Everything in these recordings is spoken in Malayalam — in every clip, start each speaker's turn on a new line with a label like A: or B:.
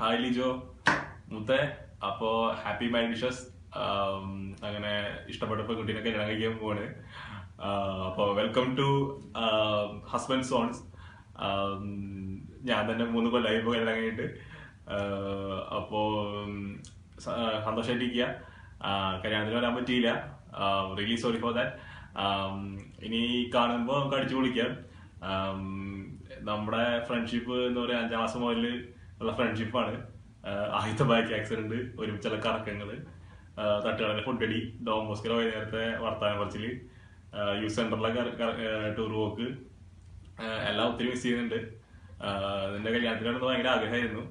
A: ഹായ് ലിജോ മുത്തേ. അപ്പോ ഹാപ്പി മാരീഡ് വിഷസ്. അങ്ങനെ ഇഷ്ടപ്പെട്ട പെൺകുട്ടീനെ കല്യാണം കഴിക്കാൻ പോവാണ്. അപ്പോൾ വെൽക്കം ടു ഹസ്ബൻഡ് സോൺസ്. ഞാൻ തന്നെ 3 കൊല്ലമായി ഇപ്പോൾ കല്യാണം കഴിഞ്ഞിട്ട്. അപ്പോൾ സന്തോഷമായിട്ടിരിക്കുക. കല്യാണത്തിന് വരാൻ പറ്റിയില്ല. Really sorry for that. ഇനി കാണുമ്പോൾ നമുക്ക് അടിച്ചു പൊളിക്കാം. നമ്മുടെ ഫ്രണ്ട്ഷിപ്പ് എന്ന് പറയുക 5ാം ക്ലാസ് മുതൽ ഉള്ള ഫ്രണ്ട്ഷിപ്പാണ്. ആദ്യത്തെ ബൈക്ക് ആക്സിഡന്റ്, ഒരുമിച്ചുള്ള കറക്കങ്ങള്, തട്ടുകളിലെ ഫുഡടി, ഡോമോസ്കിലെ വൈകുന്നേരത്തെ വർത്താനം പറച്ചില്, യൂത്ത് സെന്ററിലെ ടൂർ പോക്ക്, എല്ലാം ഒത്തിരി മിസ് ചെയ്യുന്നുണ്ട്. ഇതിന്റെ കല്യാണത്തിനോട് ഭയങ്കര ആഗ്രഹമായിരുന്നു.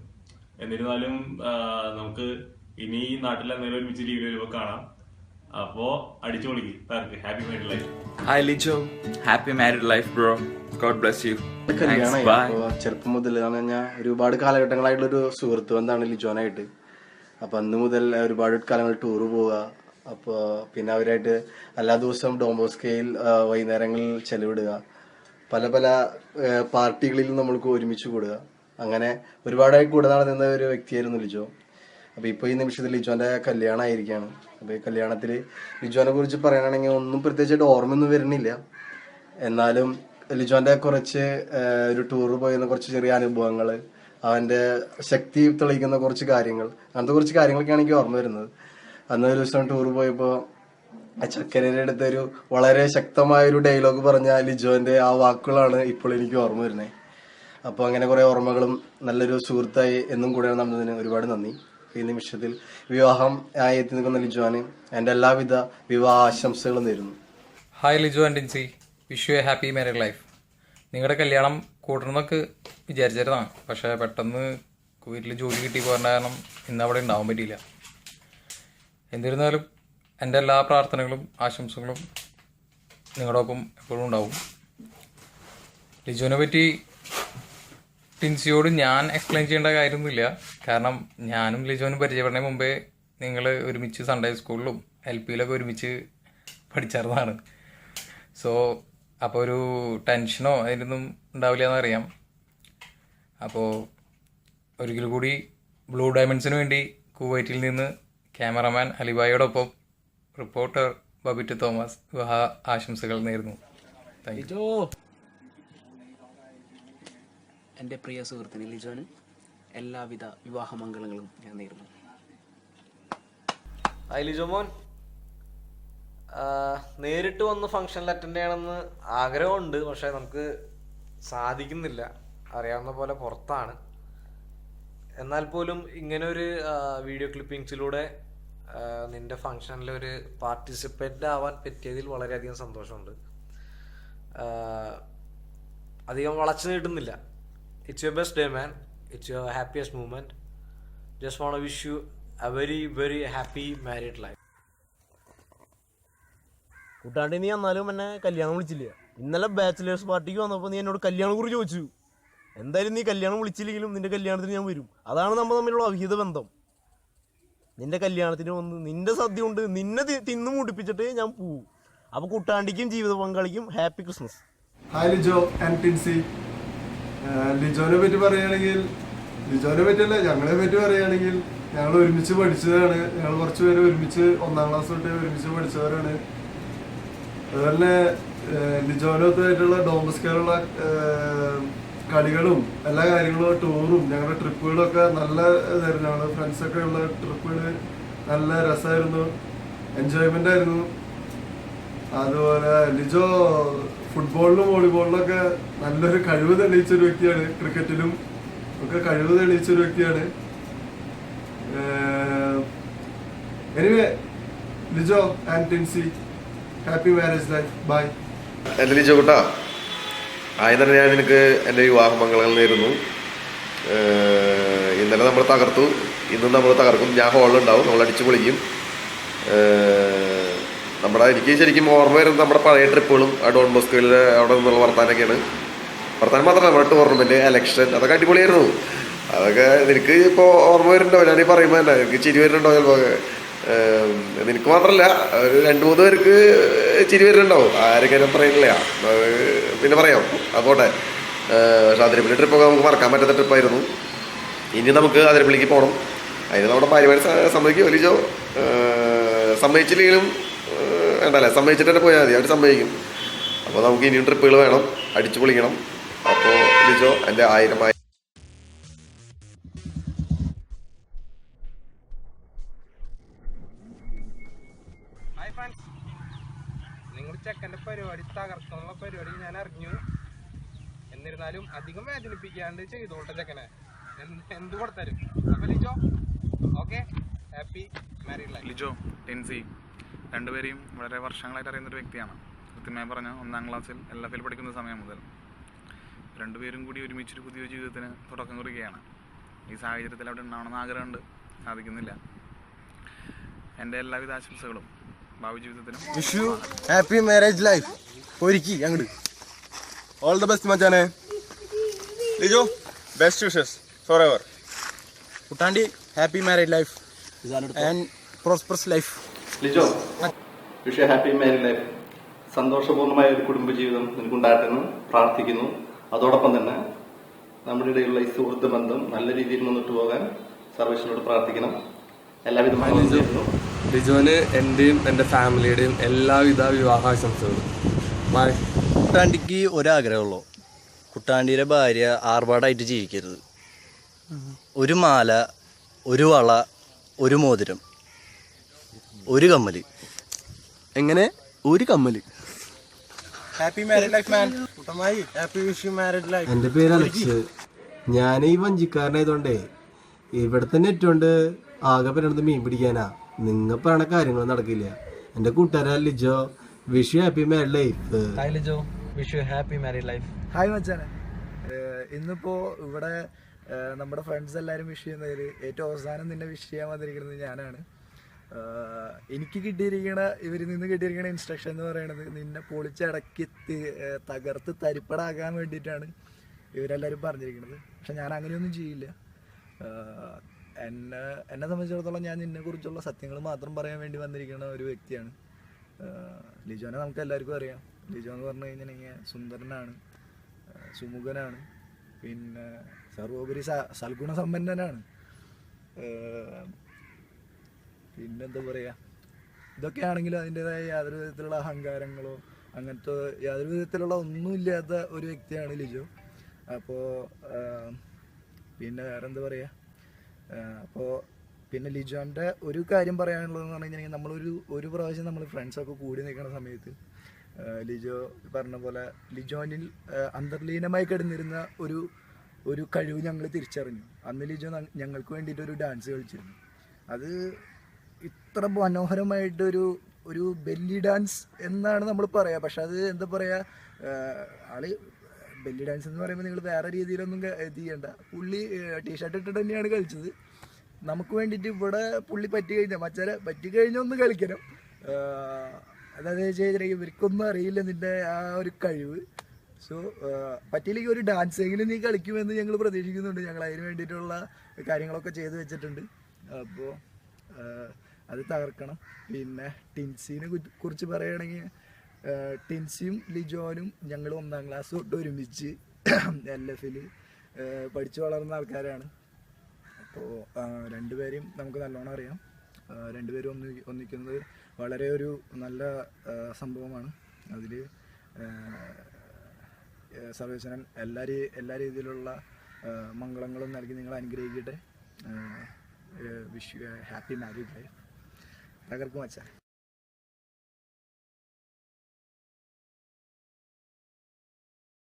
A: എന്നിരുന്നാലും നമുക്ക് ഇനി നാട്ടിൽ എന്തെങ്കിലും ഒരുമിച്ച് ലീവ് വരുമ്പോൾ കാണാം. അപ്പോ അടിച്ചു പൊളിക്ക്. Happy married life.
B: Hi Lijo, happy married life bro. God bless you.
C: ചെറുപ്പം മുതൽ ഒരുപാട് കാലഘട്ടങ്ങളായിട്ടുള്ളൊരു സുഹൃത്ത് ബന്ധമാണ് ലിജോനായിട്ട്. അപ്പം അന്ന് മുതൽ ഒരുപാട് കാലങ്ങൾ ടൂറ് പോവുക. അപ്പോൾ പിന്നെ അവരായിട്ട് എല്ലാ ദിവസവും ഡോംബോസ്കയിൽ വൈകുന്നേരങ്ങളിൽ ചെലവിടുക, പല പല പാർട്ടികളിൽ നമ്മൾക്ക് ഒരുമിച്ച് കൂടുക. അങ്ങനെ ഒരുപാടായി കൂടെ നടന്ന ഒരു വ്യക്തിയായിരുന്നു ലിജോ. അപ്പോൾ ഇപ്പോൾ ഈ നിമിഷത്തിൽ ലിജോന്റെ കല്യാണമായിരിക്കുകയാണ്. അപ്പോൾ ഈ കല്യാണത്തിൽ ലിജോനെ കുറിച്ച് പറയാനാണെങ്കിൽ ഒന്നും പ്രത്യേകിച്ചായിട്ട് ഓർമ്മയൊന്നും വരുന്നില്ല. എന്നാലും ലിജോന്റെ കുറച്ച് ഒരു ടൂറ് പോയിരുന്ന കുറച്ച് ചെറിയ അനുഭവങ്ങൾ, അവന്റെ ശക്തി തെളിയിക്കുന്ന കുറച്ച് കാര്യങ്ങൾ, അങ്ങനത്തെ കുറച്ച് കാര്യങ്ങളൊക്കെയാണ് എനിക്ക് ഓർമ്മ വരുന്നത്. അന്ന് ഒരു ദിവസം ടൂർ പോയപ്പോൾ ചക്കരയുടെ അടുത്തൊരു വളരെ ശക്തമായൊരു ഡയലോഗ് പറഞ്ഞ ലിജോന്റെ ആ വാക്കുകളാണ് ഇപ്പോൾ എനിക്ക് ഓർമ്മ വരുന്നത്. അപ്പോൾ അങ്ങനെ കുറേ ഓർമ്മകളും നല്ലൊരു സുഹൃത്തായി എന്നും കൂടെ നടന്നതിന് ഒരുപാട് നന്ദി. ഈ നിമിഷത്തിൽ വിവാഹം ആയി എത്തി നിൽക്കുന്ന ലിജോന് എൻ്റെ എല്ലാവിധ വിവാഹ ആശംസകളും നേരുന്നു.
D: Hi Lijo and Tincy, wish you A happy married life. നിങ്ങളുടെ കല്യാണം കൂട്ടണമെന്നൊക്കെ വിചാരിച്ചിരുന്നതാണ്. പക്ഷേ പെട്ടെന്ന് വീട്ടിൽ ജോലി കിട്ടി പോകാൻ കാരണം ഇന്ന് അവിടെ ഉണ്ടാവാൻ പറ്റിയില്ല. എന്നിരുന്നാലും എൻ്റെ എല്ലാ പ്രാർത്ഥനകളും ആശംസകളും നിങ്ങളുടെ ഒപ്പം എപ്പോഴും ഉണ്ടാവും. ലിജോനെ പറ്റി ടിൻസിയോട് ഞാൻ എക്സ്പ്ലെയിൻ ചെയ്യേണ്ട കാര്യമൊന്നുമില്ല. കാരണം ഞാനും ലിജോനും പരിചയപ്പെടുന്നതിന് മുമ്പേ നിങ്ങൾ ഒരുമിച്ച് സൺഡേ സ്കൂളിലും LP-യിലൊക്കെ ഒരുമിച്ച് പഠിച്ചിരുന്നതാണ്. സോ അപ്പോൾ ഒരു ടെൻഷനോ അതിനൊന്നും ഉണ്ടാവില്ല എന്നറിയാം. അപ്പോൾ ഒരിക്കൽ കൂടി ബ്ലൂ ഡയമണ്ട്സിന് വേണ്ടി കുവൈറ്റിൽ നിന്ന് ക്യാമറമാൻ അലിബായിയോടൊപ്പം റിപ്പോർട്ടർ ബബിറ്റ് തോമസ് വിവാഹ ആശംസകൾ നേരുന്നു. Thank you.
E: എൻ്റെ പ്രിയ സുഹൃത്തിന് ലിജോന് എല്ലാവിധ വിവാഹമംഗളങ്ങളും ഞാൻ നേരുന്നു.
F: ഹായ് ലിജോ മോൻ, നേരിട്ട് വന്ന് ഫംഗ്ഷനിൽ അറ്റൻഡ് ചെയ്യണമെന്ന് ആഗ്രഹമുണ്ട്. പക്ഷെ നമുക്ക് സാധിക്കുന്നില്ല, അറിയാവുന്ന പോലെ പുറത്താണ്. എന്നാൽ പോലും ഇങ്ങനെ ഒരു വീഡിയോ ക്ലിപ്പിങ്സിലൂടെ നിന്റെ ഫംഗ്ഷനിലൊരു പാർട്ടിസിപ്പേറ്റ് ആവാൻ പറ്റിയതിൽ വളരെയധികം സന്തോഷമുണ്ട്. അധികം വളച്ചു നീട്ടുന്നില്ല. It's your best day, man. It's your happiest moment. Just want to wish you a very, very happy married life.
G: കൂട്ടാണ്ടി നീ എന്നാലും എന്നെ കല്യാണം വിളിച്ചില്ല. ഇന്നലെ ബാച്ചിലേഴ്സ് പാർട്ടിക്ക് വന്നപ്പോൾ നീ എന്നോട് കല്യാണം കുറിച്ച് ചോദിച്ചു. എന്തായാലും നീ കല്യാണം വിളിച്ചില്ലെങ്കിലും നിന്റെ കല്യാണത്തിന് ഞാൻ വരും. അതാണ് നമ്മൾ തമ്മിലുള്ള അവിഹിത ബന്ധം. നിന്റെ കല്യാണത്തിന് വന്ന് നിന്റെ സദ്യ കൊണ്ട് നിന്നെ തിന്നു മുടിപ്പിച്ചിട്ട് ഞാൻ പോവും. അപ്പോൾ കുട്ടാണ്ടിക്കും ജീവിത പങ്കാളിക്കും happy Christmas.
H: Hi Lijo and Tincy. ലിജോനെ പറ്റി പറയുകയാണെങ്കിൽ, ലിജോനെ പറ്റിയല്ല ഞങ്ങളെ പറ്റി പറയുകയാണെങ്കിൽ, ഞങ്ങൾ ഒരുമിച്ച് പഠിച്ചതാണ്. ഞങ്ങൾ കുറച്ച് പേര് ഒരുമിച്ച് 1ാം ക്ലാസ് തൊട്ട് ഒരുമിച്ച് പഠിച്ചവരാണ്. അതുപോലെ ലിജോനൊത്തായിട്ടുള്ള ഡോംബസ്കയിലുള്ള കളികളും എല്ലാ കാര്യങ്ങളും, ടൂറും ഞങ്ങളുടെ ട്രിപ്പുകളും ഒക്കെ നല്ല ഇതായിരുന്നു. ഞങ്ങൾ ഫ്രണ്ട്സൊക്കെ ഉള്ള ട്രിപ്പുകൾ നല്ല രസമായിരുന്നു, എൻജോയ്മെൻ്റ് ആയിരുന്നു. അതുപോലെ ലിജോ ഫുട്ബോളിലും വോളിബോളിലൊക്കെ നല്ലൊരു കഴിവ് തെളിയിച്ചൊരു വ്യക്തിയാണ്. ക്രിക്കറ്റിലും ഒക്കെ കഴിവ് തെളിയിച്ചൊരു വ്യക്തിയാണ്. Anyway Lijo and Tincy, happy marriage life. Bye.
I: എൻ്റെ ലിജോ കൂട്ടാ, ആദ്യം തന്നെ ഞാൻ നിനക്ക് എൻ്റെ വിവാഹ മംഗളങ്ങൾ നേരുന്നു. ഇന്നലെ നമ്മൾ തകർത്തു, ഇന്നും നമ്മൾ തകർക്കും. ഞാൻ ഹോളിലുണ്ടാവും, നമ്മൾ അടിച്ചു പൊളിക്കും. എനിക്ക് ശരിക്കും ഓർമ്മ വരുന്നത് നമ്മുടെ പഴയ ട്രിപ്പുകളും ആ ഡോൺ ബോസ്കോയിൽ അവിടെ നിന്നുള്ള വർത്താനൊക്കെയാണ്. വർത്താനം മാത്രമല്ല, നമ്മുടെ ടൂർണമെൻറ്റ്, എലക്ഷൻ, അതൊക്കെ അടിപൊളിയായിരുന്നു. അതൊക്കെ നിനക്ക് ഇപ്പോൾ ഓർമ്മ വരുന്നുണ്ടോ? ഞാനീ പറയുമ്പോൾ തന്നെ എനിക്ക് ചിരി വരുന്നുണ്ടോ? ചിലപ്പോൾ നിനക്ക് മാത്രമല്ല, ഒരു 2-3 പേർക്ക് ചിരി വരുന്നുണ്ടാവും. ആരൊക്കെ ഞാൻ പറയുന്നില്ല, പിന്നെ പറയാം. അതുപോട്ടെ. പക്ഷെ അതിരിപ്പിൻ്റെ ട്രിപ്പൊക്കെ നമുക്ക് മറക്കാൻ പറ്റാത്ത ട്രിപ്പായിരുന്നു. ഇനി നമുക്ക് അതിരപ്പള്ളിക്ക് പോകണം. അതിന് നമ്മുടെ ഭാര്യമാർ സമ്മതിക്കും. ലിജോ സമ്മതിച്ചില്ലെങ്കിലും വേണ്ടല്ലേ, സമ്മതിച്ചിട്ട് തന്നെ പോയാൽ മതി, അവർ സമ്മതിക്കും. അപ്പോൾ നമുക്ക് ഇനിയും ട്രിപ്പുകൾ വേണം, അടിച്ചു പൊളിക്കണം. അപ്പോൾ ലിജോ എൻ്റെ 1000
J: നിങ്ങൾ ചെക്കൻ്റെ പരിപാടി തകർക്കാനുള്ള പരിപാടി ഞാൻ അറിഞ്ഞു. എന്നിരുന്നാലും അധികം വേദനിപ്പിക്കാണ്ട് ചെയ്തോട്ടെ ചെക്കനെ, എന്ത് കൊടുത്താലും. അപ്പൊ Lijo okay, happy married life.
K: Lijo Tincy രണ്ടുപേരെയും വളരെ വർഷങ്ങളായിട്ട് അറിയുന്നൊരു വ്യക്തിയാണ്. കൃത്യമായി പറഞ്ഞാൽ 1ാം ക്ലാസ്സിൽ LFL പഠിക്കുന്ന സമയം മുതൽ രണ്ടുപേരും കൂടി ഒരുമിച്ചൊരു പുതിയ ജീവിതത്തിന് തുടക്കം കുറിക്കുകയാണ്. ഈ സാഹചര്യത്തിൽ അവിടെ ഉണ്ടാവണമെന്ന് ആഗ്രഹമുണ്ട്, സാധിക്കുന്നില്ല. എൻ്റെ എല്ലാവിധ ആശംസകളും ഭാവി ജീവിതത്തിനും.
G: Wish you happy marriage life. ഒരുക്കി അങ്ങോട്ട് ഓൾ ദ ബെസ്റ്റ് മച്ചാനെ. Lijo best wishes forever. Kuttandi happy marriage life and prosperous life.
C: Lijo wish happy married life. സന്തോഷപൂർണ്ണമായ ഒരു കുടുംബജീവിതം നിനക്കുണ്ടാകട്ടെ എന്ന് പ്രാർത്ഥിക്കുന്നു. അതോടൊപ്പം തന്നെ നമ്മുടെ ഇടയിലുള്ള ഈ സുഹൃത്ത് ബന്ധം നല്ല രീതിയിൽ മുന്നോട്ട് പോകാൻ സർവേശ്വരനോട് പ്രാർത്ഥിക്കണം. എല്ലാവിധമായ
J: ലിജോന് എന്റെയും എന്റെ ഫാമിലിയുടെയും എല്ലാവിധ വിവാഹാശംസകളും.
G: കുട്ടാണ്ടിക്ക് ഒരാഗ്രഹമുള്ളൂ, കുട്ടാണ്ടിയുടെ ഭാര്യ ആർഭാടായിട്ട് ജീവിക്കരുത്. ഒരു മാല, ഒരു വള, ഒരു മോതിരം, ഒരു കമ്മല്. എങ്ങനെ? ഒരു കമ്മല്. Happy married life man. കുട്ടമായി happy wish you married life.
H: എൻ്റെ പേര് അലക്സ്. ഞാൻ ഈ വഞ്ചിക്കാരനായതുകൊണ്ടേ ഇവിടുത്തെ നെറ്റ് കൊണ്ട് ആകെ പറ്റുന്നത് മീൻ പിടിക്കാനാ. നിങ്ങൾ പറയണ കാര്യങ്ങൾ നടക്കില്ല. എൻ്റെ കൂട്ടുകാരാ Lijo wish you happy married life.
J: Hi Lijo, wish you happy married life.
L: Hi മച്ചാനെ. ഇന്നിപ്പോൾ ഇവിടെ നമ്മുടെ ഫ്രണ്ട്സ് എല്ലാവരും വിഷ് ചെയ്യുന്നതിൽ ഏറ്റവും അവസാനം നിന്നെ വിഷ് ചെയ്യാൻ വന്നിരിക്കുന്നത് ഞാനാണ്. എനിക്ക് ഇവരിൽ നിന്ന് കിട്ടിയിരിക്കുന്ന ഇൻസ്ട്രക്ഷൻ എന്ന് പറയുന്നത് നിന്നെ പൊളിച്ചടക്കി തകർത്ത് തരിപ്പടാക്കാൻ വേണ്ടിയിട്ടാണ് ഇവരെല്ലാവരും പറഞ്ഞിരിക്കുന്നത്. പക്ഷെ ഞാൻ അങ്ങനെയൊന്നും ചെയ്യില്ല. എന്നെ സംബന്ധിച്ചിടത്തോളം ഞാൻ നിന്നെക്കുറിച്ചുള്ള സത്യങ്ങൾ മാത്രം പറയാൻ വേണ്ടി വന്നിരിക്കുന്ന ഒരു വ്യക്തിയാണ്. ലിജോനെ നമുക്ക് എല്ലാവർക്കും അറിയാം. ലിജോ എന്ന് പറഞ്ഞു കഴിഞ്ഞിട്ടുണ്ടെങ്കിൽ സുന്ദരനാണ്, സുമുഖനാണ്, പിന്നെ സർവോപരി സൽഗുണസമ്പന്നനാണ്. പിന്നെന്താ പറയുക, ഇതൊക്കെയാണെങ്കിലും അതിൻ്റെതായ യാതൊരു വിധത്തിലുള്ള അഹങ്കാരങ്ങളോ അങ്ങനത്തെ യാതൊരു വിധത്തിലുള്ള ഒന്നുമില്ലാത്ത ഒരു വ്യക്തിയാണ് ലിജോ. അപ്പോൾ പിന്നെ വേറെന്താ പറയുക, അപ്പോൾ പിന്നെ ലിജോൻ്റെ ഒരു കാര്യം പറയാനുള്ളതെന്ന് പറഞ്ഞു കഴിഞ്ഞാൽ ഒരു പ്രാവശ്യം നമ്മൾ ഫ്രണ്ട്സൊക്കെ കൂടി നിൽക്കുന്ന സമയത്ത് ലിജോ പറഞ്ഞ പോലെ ലിജോനിൽ അന്തർലീനമായി കിടന്നിരുന്ന ഒരു കഴിവ് ഞങ്ങൾ തിരിച്ചറിഞ്ഞു. അന്ന് ലിജോ ഞങ്ങൾക്ക് വേണ്ടിയിട്ടൊരു ഡാൻസ് കളിച്ചിരുന്നു. അത് ഇത്ര മനോഹരമായിട്ടൊരു ബെല്ലി ഡാൻസ് എന്നാണ് നമ്മൾ പറയുക. പക്ഷെ അത് എന്താ പറയുക, ആള് ബെല്ലി ഡാൻസ് എന്ന് പറയുമ്പോൾ നിങ്ങൾ വേറെ രീതിയിലൊന്നും ഇത് ചെയ്യണ്ട. പുള്ളി ടീഷർട്ട് ഇട്ടിട്ട് തന്നെയാണ് കളിച്ചത്. നമുക്ക് വേണ്ടിയിട്ട് ഇവിടെ പുള്ളി പറ്റിക്കഴിഞ്ഞൊന്ന് കളിക്കണം. അതായത് ചെയ്തിട്ട് ഇവർക്കൊന്നും അറിയില്ല നിൻ്റെ ആ ഒരു കഴിവ്. സോ പറ്റിയില്ലെങ്കിൽ ഒരു ഡാൻസെങ്കിലും നീ കളിക്കുമെന്ന് ഞങ്ങൾ പ്രതീക്ഷിക്കുന്നുണ്ട്. ഞങ്ങൾ അതിന് വേണ്ടിയിട്ടുള്ള കാര്യങ്ങളൊക്കെ ചെയ്ത് വെച്ചിട്ടുണ്ട്. അപ്പോൾ അത് തകർക്കണം. പിന്നെ ടിൻസിനെ കുറിച്ച് പറയുകയാണെങ്കിൽ ടിൻസിയും ലിജോനും ഞങ്ങൾ 1ാം ക്ലാസ് തൊട്ട് ഒരുമിച്ച് LFL പഠിച്ചു വളർന്ന ആൾക്കാരാണ്. അപ്പോൾ രണ്ടുപേരെയും നമുക്ക് നല്ലോണം അറിയാം. രണ്ടുപേരും ഒന്നിക്കുന്നത് വളരെ ഒരു നല്ല സംഭവമാണ്. അതിൽ സർവേശ്വരൻ എല്ലാ രീതിയിലുള്ള മംഗളങ്ങളും നൽകി നിങ്ങളെ അനുഗ്രഹിക്കട്ടെ. Wish you happy married life. തകർക്കും വച്ചാൽ